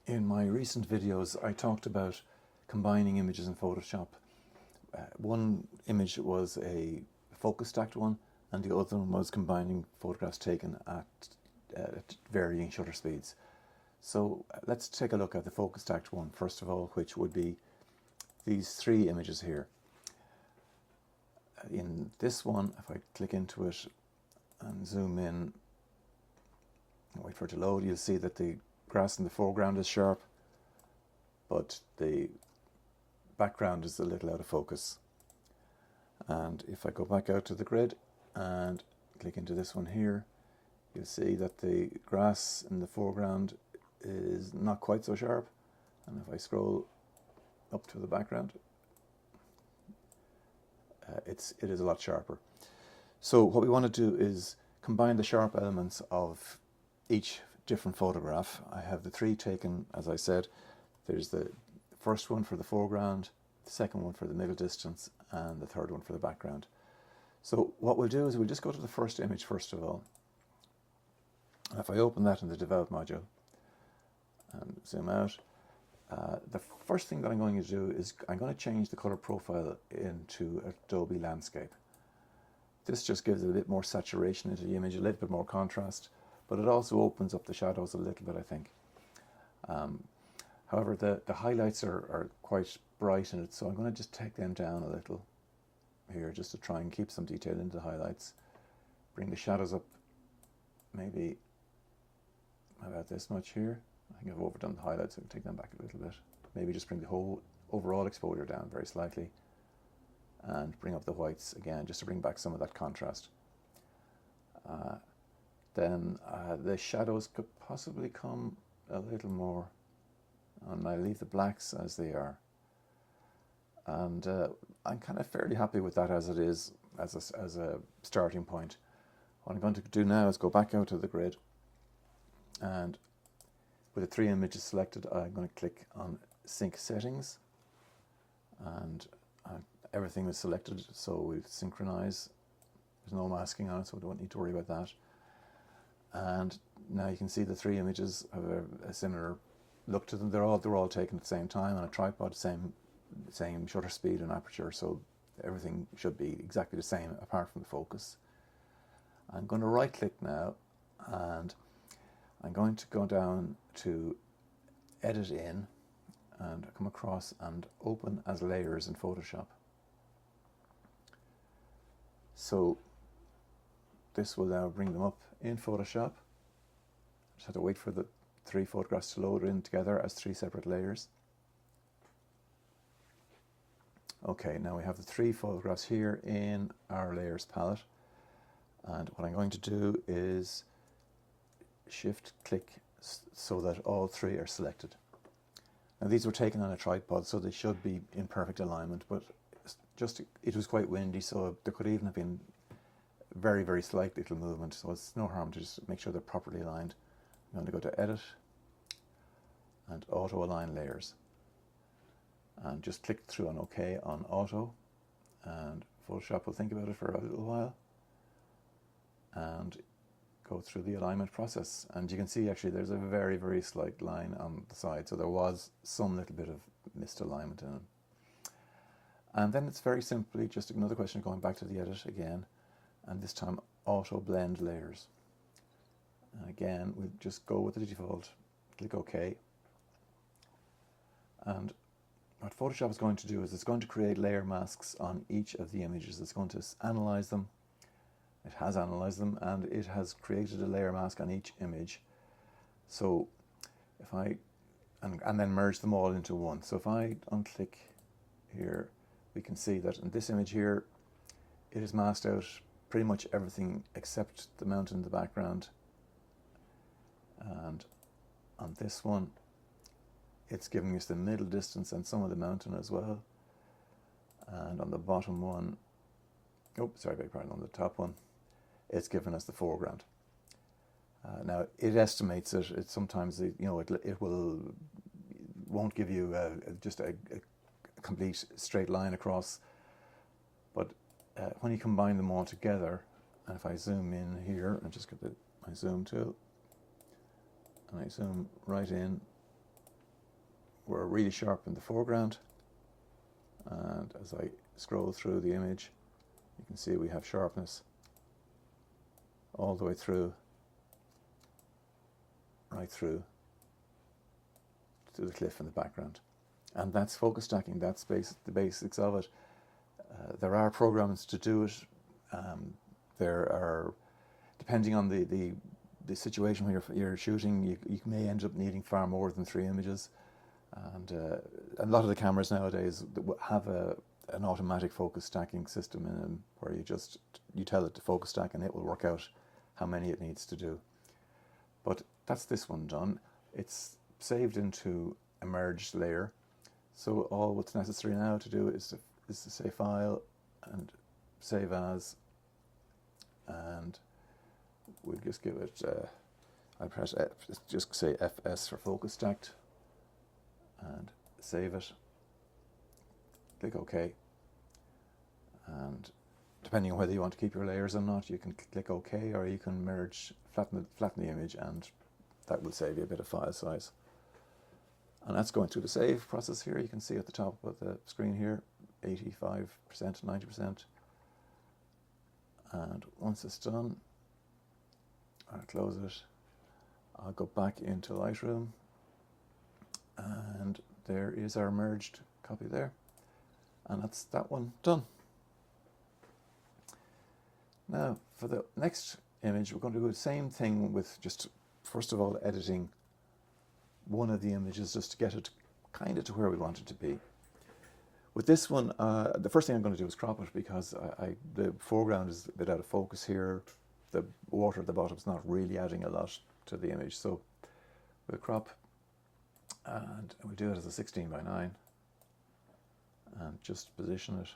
In my recent videos, I talked about combining images in Photoshop. One image was a focus stacked one, and the other one was combining photographs taken at varying shutter speeds. So let's take a look at the focus stacked one, first of all, which would be these three images here. In this one, if I click into it and zoom in and wait for it to load, you'll see that the grass in the foreground is sharp, but the background is a little out of focus. And if I go back out to the grid and click into this one here, you'll see that the grass in the foreground is not quite so sharp. And if I scroll up to the background, it is a lot sharper. So what we want to do is combine the sharp elements of each different photograph. I have the three taken, as I said. There's the first one for the foreground, the second one for the middle distance, and the third one for the background. So what we'll do is we'll just go to the first image first of all. And if I open that in the Develop module and zoom out, the first thing that I'm going to do is I'm going to change the color profile into Adobe Landscape. This just gives it a bit more saturation into the image, a little bit more contrast, but it also opens up the shadows a little bit, I think. However, the highlights are quite bright in it, so I'm going to just take them down a little here just to try and keep some detail into the highlights. Bring the shadows up maybe about this much here. I think I've overdone the highlights, so I can take them back a little bit. Maybe just bring the whole overall exposure down very slightly and bring up the whites again just to bring back some of that contrast. Then the shadows could possibly come a little more, and I leave the blacks as they are. And I'm kind of fairly happy with that as it is, as a starting point. What I'm going to do now is go back out to the grid, and with the three images selected, I'm going to click on Sync Settings, and everything is selected, so we'll synchronize. There's no masking on it, so we don't need to worry about that. And now you can see the three images have a similar look to them. They're all taken at the same time on a tripod, same shutter speed and aperture, so everything should be exactly the same apart from the focus. I'm going to right click now, and I'm going to go down to Edit In and come across and open as layers in Photoshop. So this will now bring them up in Photoshop. Just have to wait for the three photographs to load in together as three separate layers. Okay, now we have the three photographs here in our layers palette, and what I'm going to do is shift click so that all three are selected. Now these were taken on a tripod, so they should be in perfect alignment, but it was quite windy, so there could even have been very, very slight little movement, so it's no harm to just make sure they're properly aligned. I'm going to go to Edit and Auto Align Layers, and just click through on OK on Auto, and Photoshop will think about it for a little while and go through the alignment process. And you can see actually there's a very, very slight line on the side, so there was some little bit of misalignment in it. And then it's very simply just another question of going back to the Edit again, and this time Auto Blend Layers. And again, we'll just go with the default, click OK. And what Photoshop is going to do is it's going to create layer masks on each of the images. It's going to analyze them. It has analyzed them, and it has created a layer mask on each image. So if I, and then merge them all into one. So if I unclick here, we can see that in this image here, it has masked out pretty much everything except the mountain in the background. And on this one, it's giving us the middle distance and some of the mountain as well. And on the bottom one, oh, sorry, beg pardon, on the top one, it's given us the foreground. Now it estimates it. It sometimes it won't give you just a complete straight line across, but when you combine them all together, and if I zoom in here and just get my zoom tool, and I zoom right in, we're really sharp in the foreground, and as I scroll through the image, you can see we have sharpness all the way through, right through to the cliff in the background. And that's focus stacking. That's the basics of it. There are programs to do it. There are, depending on the situation when you're shooting, you may end up needing far more than 3 images. And a lot of the cameras nowadays have an automatic focus stacking system in them, where you tell it to focus stack and it will work out how many it needs to do. But that's this one done. It's saved into a merged layer. So all what's necessary now to do is to say File and Save As, and we'll just give it, I press F, just say FS for focus stacked, and save it. Click OK. And depending on whether you want to keep your layers or not, you can click OK, or you can flatten the image, and that will save you a bit of file size. And that's going through the save process here. You can see at the top of the screen here, 85%, 90%. And once it's done, I'll close it. I'll go back into Lightroom, and there is our merged copy there. And that's that one done. Now, for the next image, we're going to do the same thing with just, first of all, editing one of the images just to get it kind of to where we want it to be. With this one, the first thing I'm going to do is crop it, because the foreground is a bit out of focus here. The water at the bottom is not really adding a lot to the image. So we'll crop, and we'll do it as a 16:9, and just position it.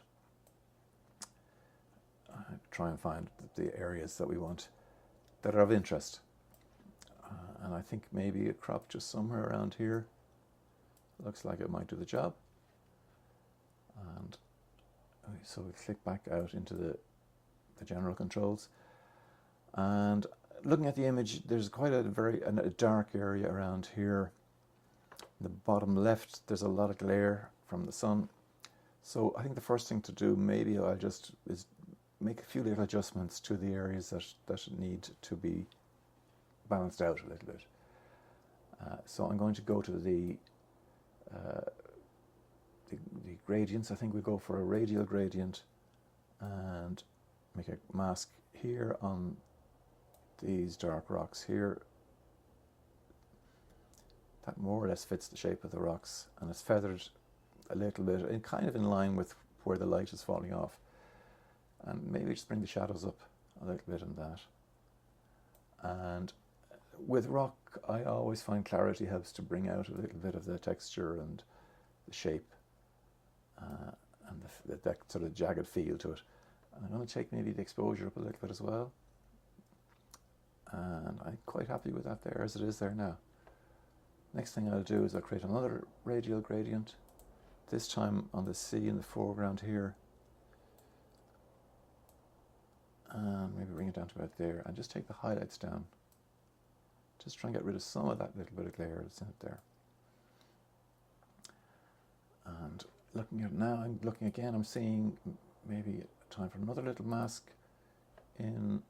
Try and find the areas that we want that are of interest. And I think maybe a crop just somewhere around here looks like it might do the job. And so we click back out into the general controls. And looking at the image, there's quite a dark area around here. The bottom left, there's a lot of glare from the sun. So I think the first thing to do, maybe I'll just is make a few little adjustments to the areas that need to be balanced out a little bit. So I'm going to go to the gradients. I think we go for a radial gradient and make a mask here on these dark rocks here. That more or less fits the shape of the rocks, and it's feathered a little bit, and kind of in line with where the light is falling off. And maybe just bring the shadows up a little bit on that. And with rock, I always find clarity helps to bring out a little bit of the texture and the shape, and that sort of jagged feel to it. And I'm going to take maybe the exposure up a little bit as well. And I'm quite happy with that there as it is there now. Next thing I'll do is I'll create another radial gradient, this time on the sea in the foreground here. And maybe bring it down to about there, and just take the highlights down. Just try and get rid of some of that little bit of glare that's in it there. And looking at it now, I'm looking again, I'm seeing maybe time for another little mask in,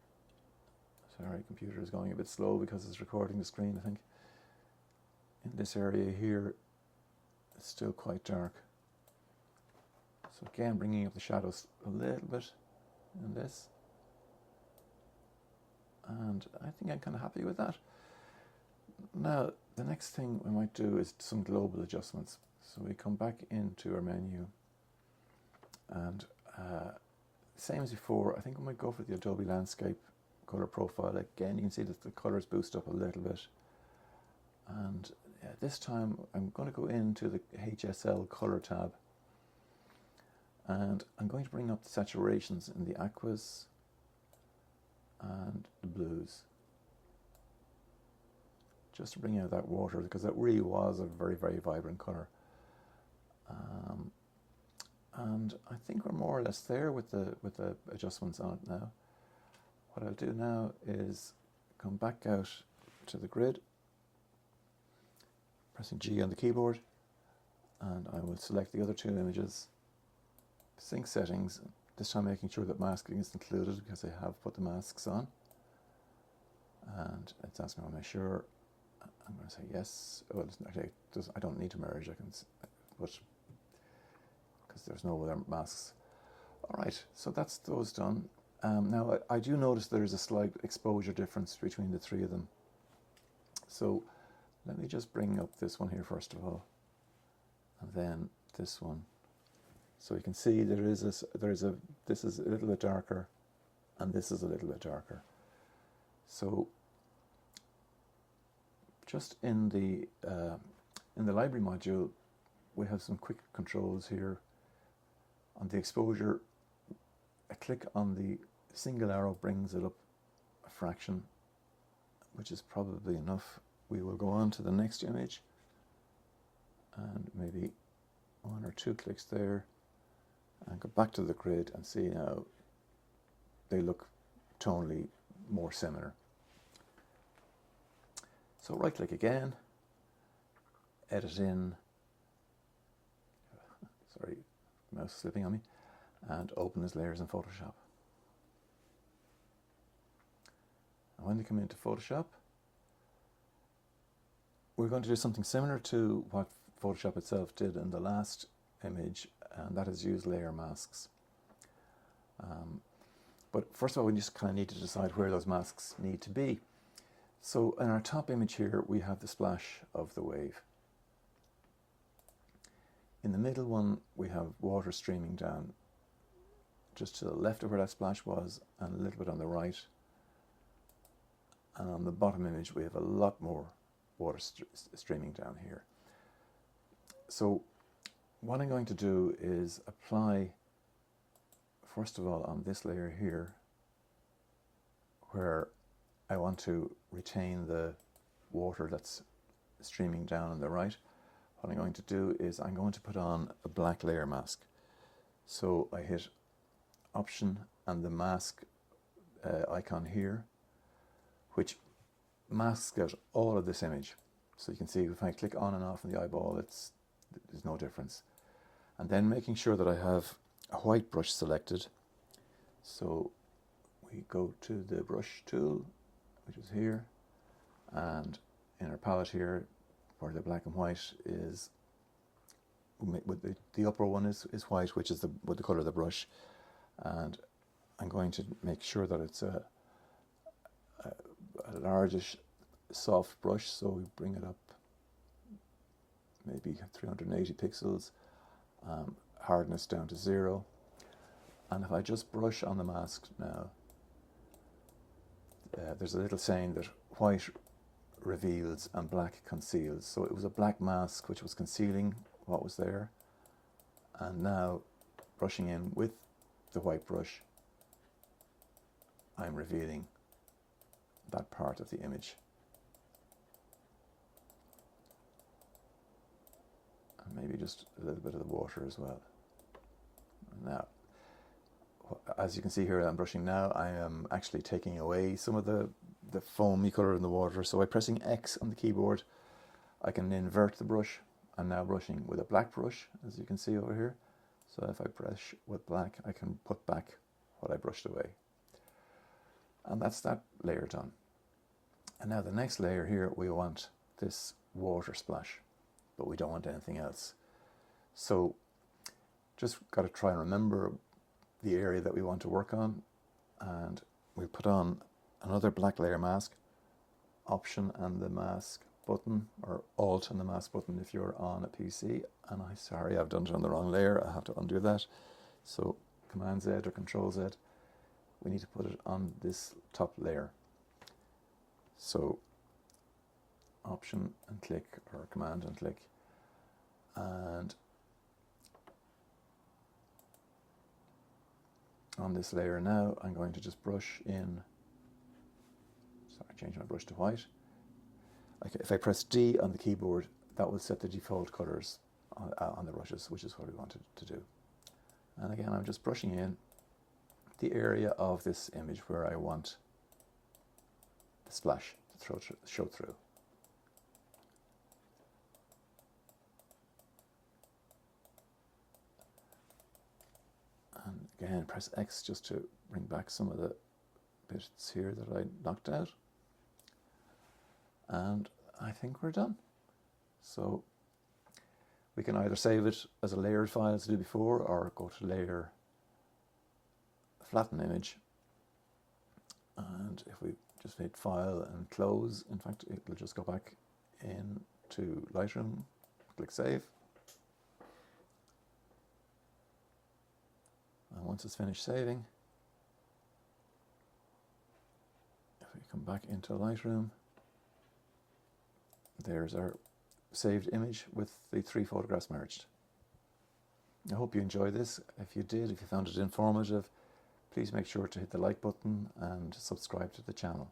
sorry, computer is going a bit slow because it's recording the screen, I think. In this area here, it's still quite dark. So again, bringing up the shadows a little bit in this. And I think I'm kind of happy with that. Now, the next thing we might do is some global adjustments. So we come back into our menu, and same as before, I think we might go for the Adobe Landscape color profile. Again, you can see that the colors boost up a little bit. And this time I'm going to go into the HSL color tab, and I'm going to bring up the saturations in the aquas and the blues, just to bring out that water, because it really was a very, very vibrant color. And I think we're more or less there with the adjustments on it now. What I'll do now is come back out to the grid, pressing G on the keyboard, and I will select the other two images, sync settings, this time making sure that masking is included because I have put the masks on, and it's asking me to make sure. I'm going to say yes. Well, actually, I don't need to merge, I can, but because there's no other masks. All right, so that's those done. Now I do notice there is a slight exposure difference between the three of them. So let me just bring up this one here first of all, and then this one. So you can see this is a little bit darker, and this is a little bit darker. So just in the library module, we have some quick controls here. On the exposure, a click on the single arrow brings it up a fraction, which is probably enough. We will go on to the next image, and maybe 1 or 2 clicks there, and go back to the grid and see now they look tonally more similar. So right click again, edit in, sorry, mouse slipping on me, and open as layers in Photoshop. And when they come into Photoshop, we're going to do something similar to what Photoshop itself did in the last image, and that is use layer masks. But first of all, we just kind of need to decide where those masks need to be. So in our top image here, we have the splash of the wave. In the middle one, we have water streaming down just to the left of where that splash was, and a little bit on the right. And on the bottom image, we have a lot more water streaming down here. So what I'm going to do is apply, first of all, on this layer here, where I want to retain the water that's streaming down on the right. What I'm going to do is I'm going to put on a black layer mask. So I hit Option and the mask icon here, which masks out all of this image. So you can see if I click on and off on the eyeball, there's no difference. And then making sure that I have a white brush selected. So we go to the brush tool, which is here, and in our palette here, where the black and white is, with the upper one is white, which is with the color of the brush, and I'm going to make sure that it's a largish soft brush, so we bring it up maybe 380 pixels, hardness down to 0, and if I just brush on the mask now, there's a little saying that white reveals and black conceals. So it was a black mask which was concealing what was there, and now brushing in with the white brush, I'm revealing that part of the image. And maybe just a little bit of the water as well. Now, as you can see here, I'm brushing now, I am actually taking away some of the foamy colour in the water. So by pressing X on the keyboard, I can invert the brush. I'm now brushing with a black brush, as you can see over here. So if I brush with black, I can put back what I brushed away. And that's that layer done. And now the next layer here, we want this water splash, but we don't want anything else. So just got to try and remember the area that we want to work on, and we put on another black layer mask, Option and the mask button, or Alt and the mask button if you're on a PC. And sorry, I've done it on the wrong layer, I have to undo that. So Command Z or Control Z, we need to put it on this top layer. So Option and click, or Command and click, and on this layer now, I'm going to just brush in, sorry, change my brush to white. Okay, if I press D on the keyboard, that will set the default colors on the brushes, which is what we wanted to do. And again, I'm just brushing in the area of this image where I want the splash to show through. again, press X just to bring back some of the bits here that I knocked out. And I think we're done. So we can either save it as a layered file as I did before, or go to Layer, Flatten Image. And if we just hit File and Close, in fact, it'll just go back into Lightroom, click Save. And once it's finished saving, if we come back into Lightroom, there's our saved image with the 3 photographs merged. I hope you enjoyed this. If you did, if you found it informative, please make sure to hit the like button and subscribe to the channel.